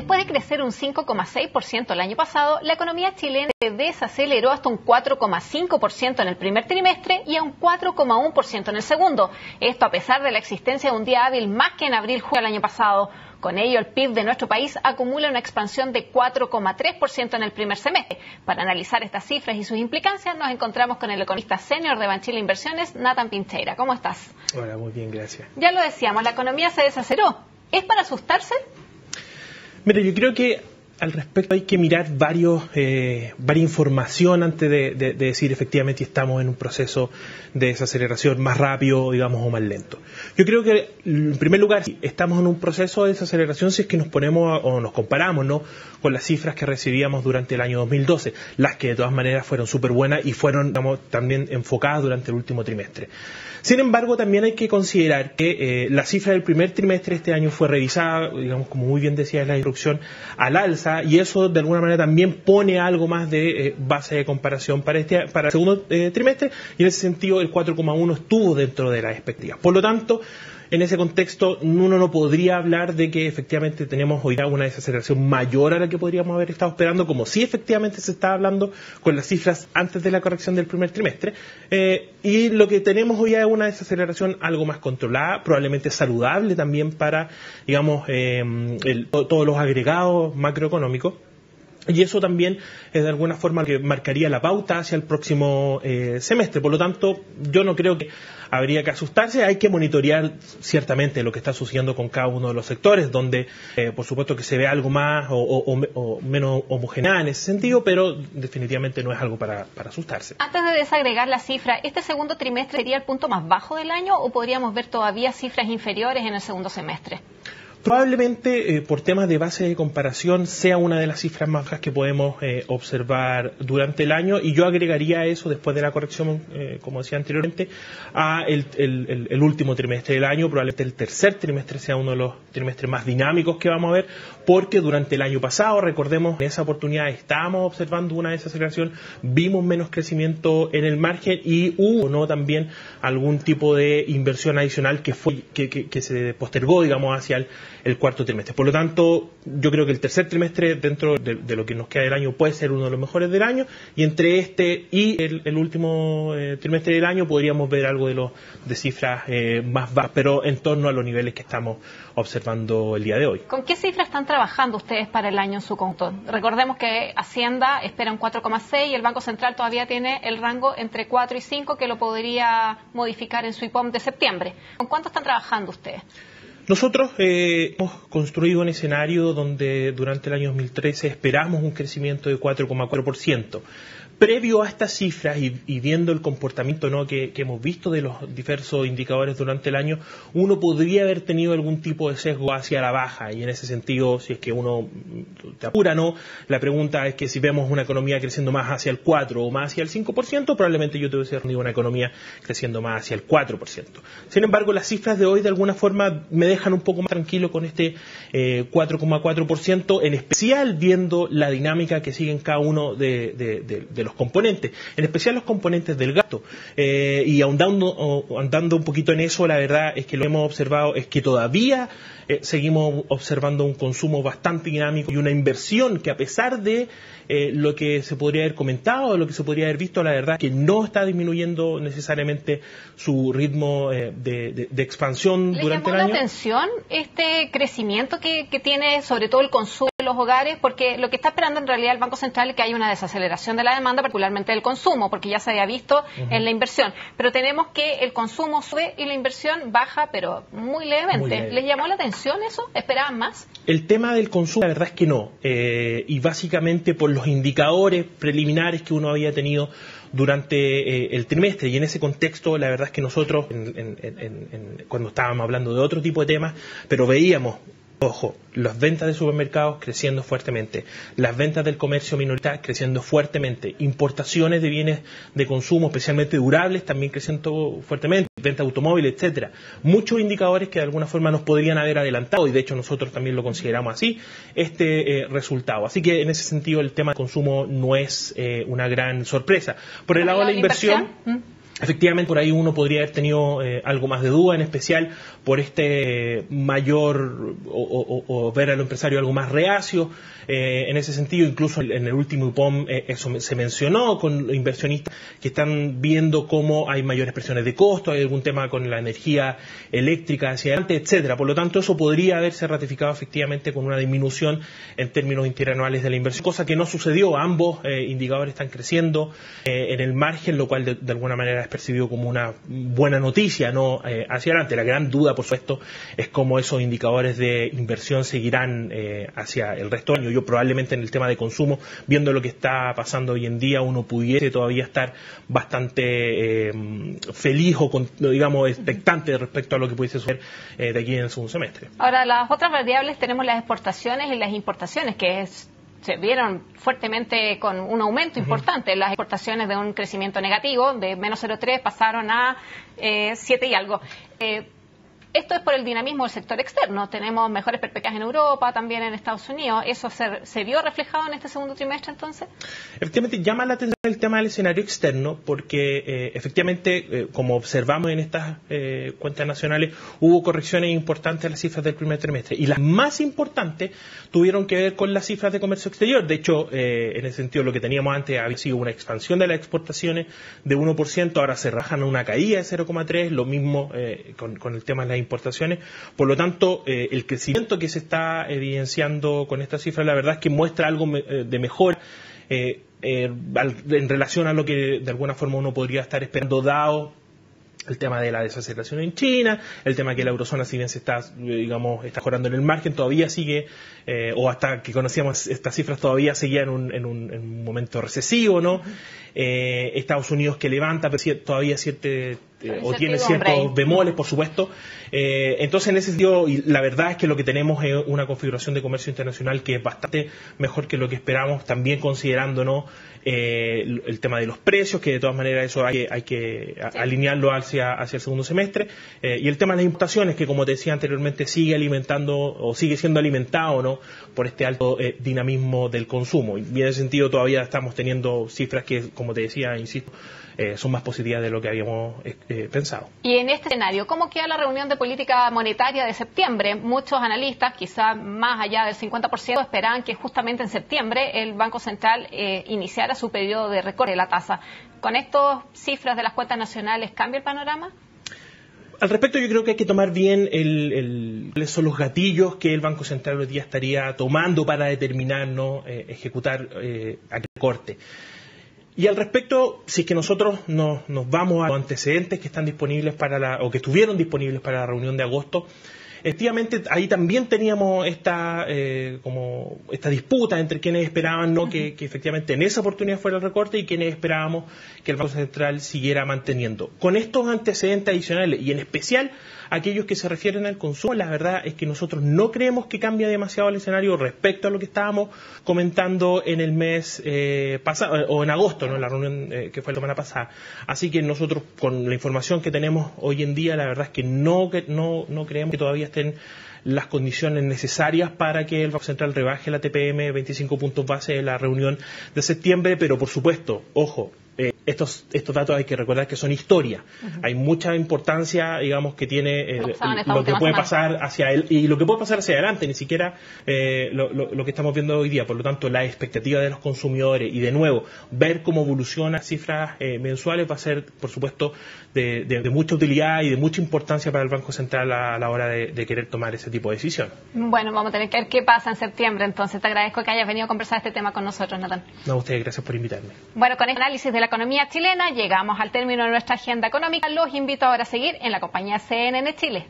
Después de crecer un 5,6% el año pasado, la economía chilena se desaceleró hasta un 4,5% en el primer trimestre y a un 4,1% en el segundo. Esto a pesar de la existencia de un día hábil más que en abril-julio del año pasado. Con ello, el PIB de nuestro país acumula una expansión de 4,3% en el primer semestre. Para analizar estas cifras y sus implicancias, nos encontramos con el economista senior de Banchile Inversiones, Nathan Pincheira. ¿Cómo estás? Hola, muy bien, gracias. Ya lo decíamos, la economía se desaceleró. ¿Es para asustarse? Mira, yo creo que al respecto hay que mirar varias información antes de decir efectivamente si estamos en un proceso de desaceleración más rápido, digamos, o más lento. Yo creo que, en primer lugar, estamos en un proceso de desaceleración si es que nos ponemos o nos comparamos, ¿no?, con las cifras que recibíamos durante el año 2012, las que de todas maneras fueron súper buenas y fueron, digamos, también enfocadas durante el último trimestre. Sin embargo, también hay que considerar que la cifra del primer trimestre este año fue revisada, digamos, como muy bien decía en la introducción, al alza, y eso de alguna manera también pone algo más de base de comparación para el segundo trimestre, y en ese sentido el 4,1 estuvo dentro de las expectativas. Por lo tanto, en ese contexto, uno no podría hablar de que efectivamente tenemos hoy día una desaceleración mayor a la que podríamos haber estado esperando, como si efectivamente se estaba hablando con las cifras antes de la corrección del primer trimestre. Y lo que tenemos hoy día es una desaceleración algo más controlada, probablemente saludable también para, digamos, todos los agregados macroeconómicos. Y eso también de alguna forma que marcaría la pauta hacia el próximo semestre. Por lo tanto, yo no creo que habría que asustarse. Hay que monitorear ciertamente lo que está sucediendo con cada uno de los sectores, donde por supuesto que se ve algo más o menos homogéneo en ese sentido, pero definitivamente no es algo para asustarse. Antes de desagregar la cifra, ¿este segundo trimestre sería el punto más bajo del año o podríamos ver todavía cifras inferiores en el segundo semestre? Probablemente por temas de base de comparación sea una de las cifras más bajas que podemos observar durante el año, y yo agregaría a eso, después de la corrección, como decía anteriormente, a el último trimestre del año. Probablemente el tercer trimestre sea uno de los trimestres más dinámicos que vamos a ver, porque durante el año pasado, recordemos, en esa oportunidad estábamos observando una desaceleración, vimos menos crecimiento en el margen y hubo, ¿no?, también algún tipo de inversión adicional que se postergó, digamos, hacia el cuarto trimestre. Por lo tanto, yo creo que el tercer trimestre dentro de lo que nos queda del año puede ser uno de los mejores del año, y entre este y el último trimestre del año podríamos ver algo de cifras más bajas, pero en torno a los niveles que estamos observando el día de hoy. ¿Con qué cifras están trabajando ustedes para el año en su conjunto? Recordemos que Hacienda espera un 4,6 y el Banco Central todavía tiene el rango entre 4 y 5 que lo podría modificar en su IPOM de septiembre. ¿Con cuánto están trabajando ustedes? Nosotros hemos construido un escenario donde durante el año 2013 esperamos un crecimiento de 4,4%. Previo a estas cifras y viendo el comportamiento, ¿no?, que hemos visto de los diversos indicadores durante el año, uno podría haber tenido algún tipo de sesgo hacia la baja, y en ese sentido, si es que uno te apura, ¿no?, la pregunta es que si vemos una economía creciendo más hacia el 4 o más hacia el 5%, probablemente yo te hubiese tenido una economía creciendo más hacia el 4%. Sin embargo, las cifras de hoy de alguna forma me dejan un poco más tranquilo con este 4,4%, en especial viendo la dinámica que siguen cada uno de los componentes, en especial los componentes del gasto. Y andando un poquito en eso, la verdad es que lo que hemos observado es que todavía seguimos observando un consumo bastante dinámico y una inversión que, a pesar de lo que se podría haber comentado, lo que se podría haber visto, la verdad que no está disminuyendo necesariamente su ritmo de expansión durante el año. ¿Le llamó la atención este crecimiento que tiene sobre todo el consumo de los hogares? Porque lo que está esperando en realidad el Banco Central es que haya una desaceleración de la demanda, particularmente del consumo, porque ya se había visto en la inversión. Pero tenemos que el consumo sube y la inversión baja, pero muy levemente. Muy leve. ¿Les llamó la atención eso? ¿Esperaban más? El tema del consumo, la verdad es que no. Y básicamente por los indicadores preliminares que uno había tenido durante el trimestre, y en ese contexto la verdad es que nosotros cuando estábamos hablando de otro tipo de temas, pero veíamos, ojo, las ventas de supermercados creciendo fuertemente, las ventas del comercio minoritario creciendo fuertemente, importaciones de bienes de consumo, especialmente durables, también creciendo fuertemente, ventas de automóviles, etcétera. Muchos indicadores que de alguna forma nos podrían haber adelantado, y de hecho nosotros también lo consideramos así, este resultado. Así que en ese sentido el tema de consumo no es una gran sorpresa. Por el lado de la inversión, Efectivamente, por ahí uno podría haber tenido algo más de duda, en especial por este mayor o ver al empresario algo más reacio. En ese sentido, incluso en el último IPOM eso se mencionó con inversionistas que están viendo cómo hay mayores presiones de costo, hay algún tema con la energía eléctrica hacia adelante, etcétera. Por lo tanto, eso podría haberse ratificado efectivamente con una disminución en términos interanuales de la inversión, cosa que no sucedió. Ambos indicadores están creciendo en el margen, lo cual de alguna manera es percibido como una buena noticia, ¿no? Hacia adelante. La gran duda, por supuesto, es cómo esos indicadores de inversión seguirán hacia el resto del año. Yo probablemente en el tema de consumo, viendo lo que está pasando hoy en día, uno pudiese todavía estar bastante feliz o, digamos, expectante respecto a lo que pudiese suceder de aquí en el segundo semestre. Ahora, las otras variables tenemos las exportaciones y las importaciones, se vieron fuertemente con un aumento importante. Las exportaciones de un crecimiento negativo, de menos 0,3 pasaron a 7 y algo. Esto es por el dinamismo del sector externo. Tenemos mejores perspectivas en Europa, también en Estados Unidos. ¿Eso se vio reflejado en este segundo trimestre entonces? Efectivamente, llama la atención el tema del escenario externo porque efectivamente, como observamos en estas cuentas nacionales, hubo correcciones importantes en las cifras del primer trimestre. Y las más importantes tuvieron que ver con las cifras de comercio exterior. De hecho, en ese sentido, lo que teníamos antes había sido una expansión de las exportaciones de 1%, ahora se rajan a una caída de 0,3%, lo mismo con el tema de las importaciones. Por lo tanto, el crecimiento que se está evidenciando con esta cifra, la verdad es que muestra algo de mejor en relación a lo que de alguna forma uno podría estar esperando, dado el tema de la desaceleración en China, el tema que la eurozona, si bien se está, digamos, está mejorando en el margen, todavía sigue, o hasta que conocíamos estas cifras, todavía seguía en un momento recesivo, ¿no? Estados Unidos que levanta, pero todavía o tiene ciertos bemoles, por supuesto. Entonces, en ese sentido, y la verdad es que lo que tenemos es una configuración de comercio internacional que es bastante mejor que lo que esperamos, también considerando, ¿no?, el tema de los precios, que de todas maneras eso hay que alinearlo hacia el segundo semestre, y el tema de las importaciones, que como te decía anteriormente, sigue alimentando o sigue siendo alimentado, ¿no?, por este alto dinamismo del consumo. Y en ese sentido todavía estamos teniendo cifras que, como te decía, insisto, son más positivas de lo que habíamos pensado. Y en este escenario, ¿cómo queda la reunión de política monetaria de septiembre? Muchos analistas, quizás más allá del 50%, esperaban que justamente en septiembre el Banco Central iniciara su periodo de recorte de la tasa. ¿Con estas cifras de las cuentas nacionales cambia el panorama? Al respecto, yo creo que hay que tomar bien cuáles son los gatillos que el Banco Central hoy día estaría tomando para determinar, ¿no?, ejecutar aquel corte. Y al respecto, si es que nosotros nos vamos a los antecedentes que están disponibles o que estuvieron disponibles para la reunión de agosto, efectivamente ahí también teníamos esta disputa entre quienes esperaban, ¿no?, que efectivamente en esa oportunidad fuera el recorte y quienes esperábamos que el Banco Central siguiera manteniendo. Con estos antecedentes adicionales y en especial aquellos que se refieren al consumo, la verdad es que nosotros no creemos que cambie demasiado el escenario respecto a lo que estábamos comentando en el mes pasado, o en agosto, ¿no?, en la reunión que fue la semana pasada. Así que nosotros, con la información que tenemos hoy en día, la verdad es que no creemos que todavía estén las condiciones necesarias para que el Banco Central rebaje la TPM 25 puntos base de la reunión de septiembre, pero por supuesto, ojo, estos datos hay que recordar que son historia. Hay mucha importancia, digamos, que tiene lo que puede pasar hacia él y lo que puede pasar hacia adelante, ni siquiera lo que estamos viendo hoy día. Por lo tanto, la expectativa de los consumidores y, de nuevo, ver cómo evolucionan las cifras mensuales va a ser, por supuesto, de mucha utilidad y de mucha importancia para el Banco Central a la hora de querer tomar ese tipo de decisión. Bueno, vamos a tener que ver qué pasa en septiembre. Entonces, te agradezco que hayas venido a conversar este tema con nosotros, Nathan. No, a ustedes, gracias por invitarme. Bueno, con este análisis de la economía chilena llegamos al término de nuestra agenda económica. Los invito ahora a seguir en la compañía CNN Chile.